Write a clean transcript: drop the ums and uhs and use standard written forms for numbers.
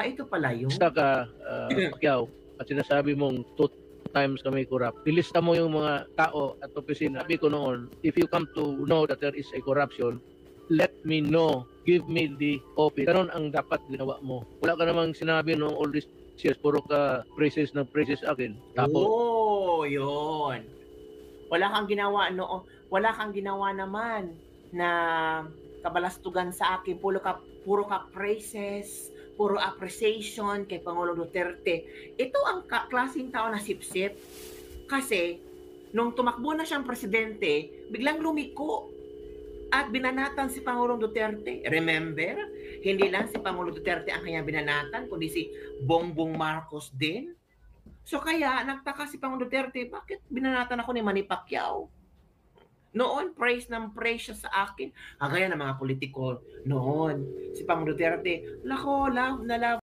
ito pala yun. Basta ka, Pacquiao, at sinasabi mong 2 times kami corrupt. Ilista mo yung mga tao at opisina. Sabi ko noon, if you come to know that there is a corruption, let me know. Give me the office. Ganon ang dapat ginawa mo. Wala ka namang sinabi noong all these years, puro ka praises ng praises akin. Tapos, yun. Wala kang ginawa wala kang ginawa naman na kabalastugan sa akin. Puro ka praises, puro appreciation kay Pangulong Duterte. Ito ang klaseng tao na sipsip. Kasi, nung tumakbo na siyang presidente, biglang lumiko at binanatan si Pangulong Duterte. Remember? Hindi lang si Pangulong Duterte ang kanyang binanatan, kundi si Bongbong Marcos din. So kaya, nagtaka si Pangulong Duterte, bakit binanatan ako ni Manny Pacquiao? Noon, praise siya sa akin. Kagaya ng mga politiko noon. Si Pangulong Duterte, love na love